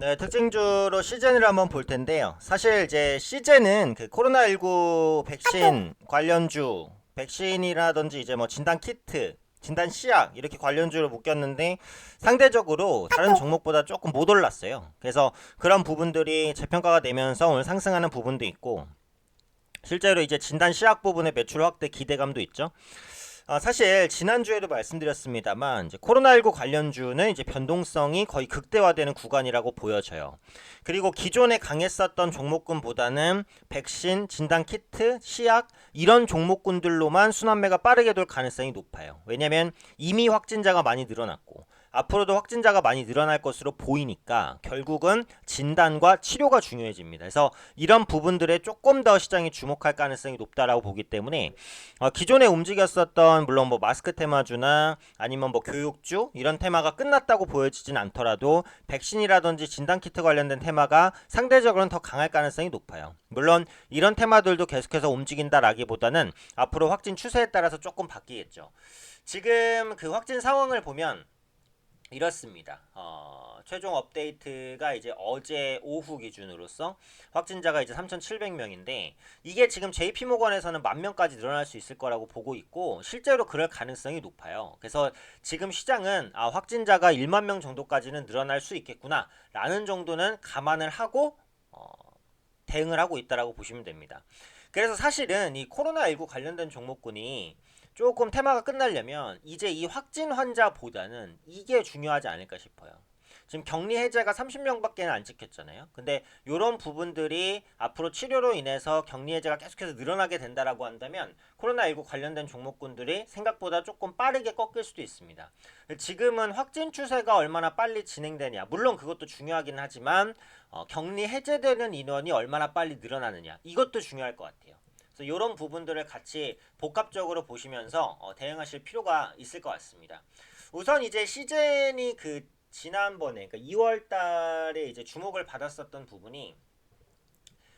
네, 특징주로 시즌을 한번 볼 텐데요. 사실 이제 시즌은 그 코로나19 백신 관련주, 백신이라든지 이제 뭐 진단 키트, 진단 시약 이렇게 관련주로 묶였는데 상대적으로 다른 종목보다 조금 못 올랐어요. 그래서 그런 부분들이 재평가가 되면서 오늘 상승하는 부분도 있고 실제로 이제 진단 시약 부분의 매출 확대 기대감도 있죠. 사실 지난주에도 말씀드렸습니다만 이제 코로나19 관련주는 이제 변동성이 거의 극대화되는 구간이라고 보여져요. 그리고 기존에 강했었던 종목군보다는 백신, 진단 키트, 시약 이런 종목군들로만 순환매가 빠르게 돌 가능성이 높아요. 왜냐면 이미 확진자가 많이 늘어났고 앞으로도 확진자가 많이 늘어날 것으로 보이니까 결국은 진단과 치료가 중요해집니다. 그래서 이런 부분들에 조금 더 시장이 주목할 가능성이 높다라고 보기 때문에 기존에 움직였었던 물론 뭐 마스크 테마주나 아니면 뭐 교육주 이런 테마가 끝났다고 보여지진 않더라도 백신이라든지 진단키트 관련된 테마가 상대적으로는 더 강할 가능성이 높아요. 물론 이런 테마들도 계속해서 움직인다라기보다는 앞으로 확진 추세에 따라서 조금 바뀌겠죠. 지금 그 확진 상황을 보면 이렇습니다. 최종 업데이트가 이제 어제 오후 기준으로서 확진자가 이제 3,700명인데 이게 지금 JP모건에서는 10,000명까지 늘어날 수 있을 거라고 보고 있고 실제로 그럴 가능성이 높아요. 그래서 지금 시장은 확진자가 1만 명 정도까지는 늘어날 수 있겠구나 라는 정도는 감안을 하고 대응을 하고 있다라고 보시면 됩니다. 그래서 사실은 이 코로나19 관련된 종목군이 조금 테마가 끝나려면 이제 이 확진 환자보다는 이게 중요하지 않을까 싶어요. 지금 격리 해제가 30명밖에 안 찍혔잖아요. 근데 이런 부분들이 앞으로 치료로 인해서 격리 해제가 계속해서 늘어나게 된다라고 한다면 코로나19 관련된 종목군들이 생각보다 조금 빠르게 꺾일 수도 있습니다. 지금은 확진 추세가 얼마나 빨리 진행되냐, 물론 그것도 중요하긴 하지만 격리 해제되는 인원이 얼마나 빨리 늘어나느냐 이것도 중요할 것 같아요. 그래서 이런 부분들을 같이 복합적으로 보시면서 대응하실 필요가 있을 것 같습니다. 우선 이제 시즌이 그 지난번에 그러니까 2월 달에 이제 주목을 받았었던 부분이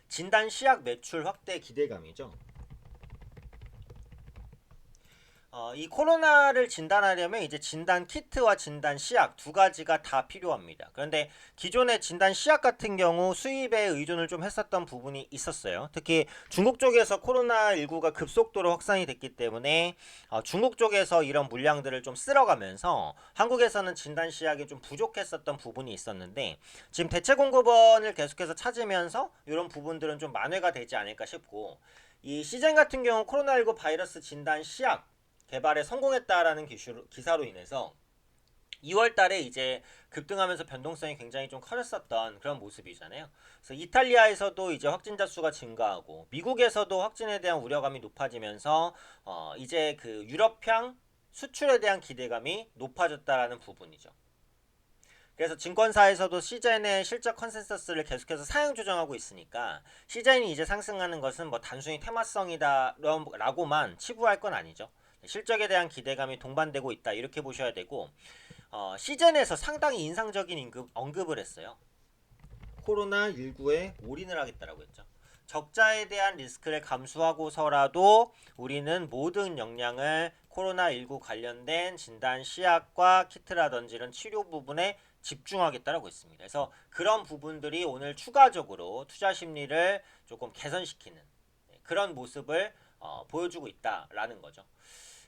진단 시약 매출 확대 기대감이죠. 이 코로나를 진단하려면 이제 진단 키트와 진단 시약 두 가지가 다 필요합니다. 그런데 기존의 진단 시약 같은 경우 수입에 의존을 좀 했었던 부분이 있었어요. 특히 중국 쪽에서 코로나19가 급속도로 확산이 됐기 때문에 중국 쪽에서 이런 물량들을 좀 쓸어가면서 한국에서는 진단 시약이 좀 부족했었던 부분이 있었는데 지금 대체 공급원을 계속해서 찾으면서 이런 부분들은 좀 만회가 되지 않을까 싶고 이 시젠 같은 경우 코로나19 바이러스 진단 시약 개발에 성공했다라는 기사로 인해서 2월 달에 이제 급등하면서 변동성이 굉장히 좀 커졌었던 그런 모습이잖아요. 그래서 이탈리아에서도 이제 확진자 수가 증가하고 미국에서도 확진에 대한 우려감이 높아지면서 이제 그 유럽향 수출에 대한 기대감이 높아졌다라는 부분이죠. 그래서 증권사에서도 시젠의 실적 컨센서스를 계속해서 상향 조정하고 있으니까 시젠이 이제 상승하는 것은 뭐 단순히 테마성이다라고만 치부할 건 아니죠. 실적에 대한 기대감이 동반되고 있다 이렇게 보셔야 되고 시젠에서 상당히 인상적인 언급을 했어요. 코로나19에 올인을 하겠다라고 했죠. 적자에 대한 리스크를 감수하고서라도 우리는 모든 역량을 코로나19 관련된 진단 시약과 키트라든지 이런 치료 부분에 집중하겠다라고 했습니다. 그래서 그런 부분들이 오늘 추가적으로 투자 심리를 조금 개선시키는 그런 모습을 보여주고 있다라는 거죠.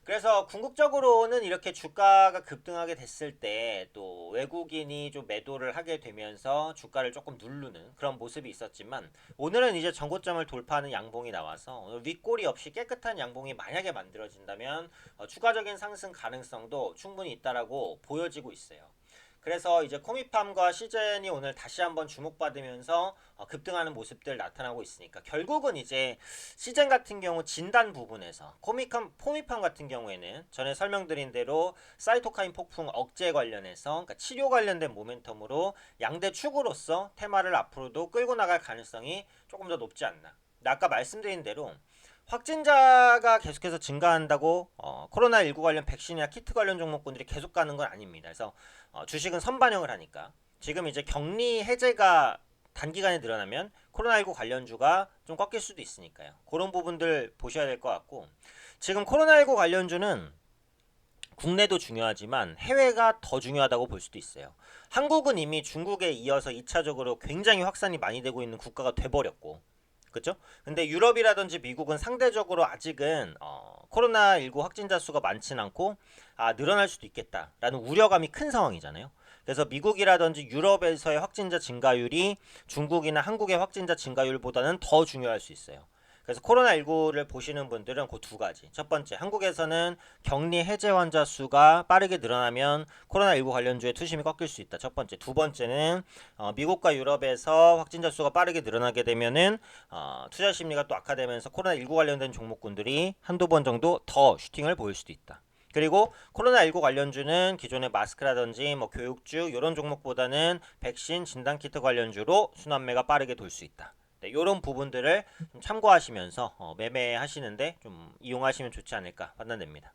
그래서 궁극적으로는 이렇게 주가가 급등하게 됐을 때 또 외국인이 좀 매도를 하게 되면서 주가를 조금 누르는 그런 모습이 있었지만 오늘은 이제 전고점을 돌파하는 양봉이 나와서 오늘 윗꼬리 없이 깨끗한 양봉이 만약에 만들어진다면 추가적인 상승 가능성도 충분히 있다라고 보여지고 있어요. 그래서 이제 코미팜과 시젠이 오늘 다시 한번 주목받으면서 급등하는 모습들 나타나고 있으니까 결국은 이제 시젠 같은 경우 진단 부분에서 코미팜 같은 경우에는 전에 설명드린 대로 사이토카인 폭풍 억제 관련해서 그러니까 치료 관련된 모멘텀으로 양대 축으로서 테마를 앞으로도 끌고 나갈 가능성이 조금 더 높지 않나. 아까 말씀드린 대로 확진자가 계속해서 증가한다고 코로나19 관련 백신이나 키트 관련 종목군들이 계속 가는 건 아닙니다. 그래서 주식은 선반영을 하니까 지금 이제 격리 해제가 단기간에 늘어나면 코로나19 관련주가 좀 꺾일 수도 있으니까요. 그런 부분들 보셔야 될 것 같고 지금 코로나19 관련주는 국내도 중요하지만 해외가 더 중요하다고 볼 수도 있어요. 한국은 이미 중국에 이어서 2차적으로 굉장히 확산이 많이 되고 있는 국가가 돼버렸고, 그죠? 근데 유럽이라든지 미국은 상대적으로 아직은 코로나19 확진자 수가 많진 않고 늘어날 수도 있겠다라는 우려감이 큰 상황이잖아요. 그래서 미국이라든지 유럽에서의 확진자 증가율이 중국이나 한국의 확진자 증가율보다는 더 중요할 수 있어요. 그래서 코로나19를 보시는 분들은 그 두 가지. 첫 번째, 한국에서는 격리 해제 환자 수가 빠르게 늘어나면 코로나19 관련주의 투심이 꺾일 수 있다. 첫 번째. 두 번째는 미국과 유럽에서 확진자 수가 빠르게 늘어나게 되면은 투자 심리가 또 악화되면서 코로나19 관련된 종목군들이 한두 번 정도 더 슈팅을 보일 수도 있다. 그리고 코로나19 관련주는 기존의 마스크라든지 뭐 교육주 이런 종목보다는 백신 진단키트 관련주로 순환매가 빠르게 돌 수 있다. 네, 이런 부분들을 좀 참고하시면서 매매하시는데 좀 이용하시면 좋지 않을까 판단됩니다.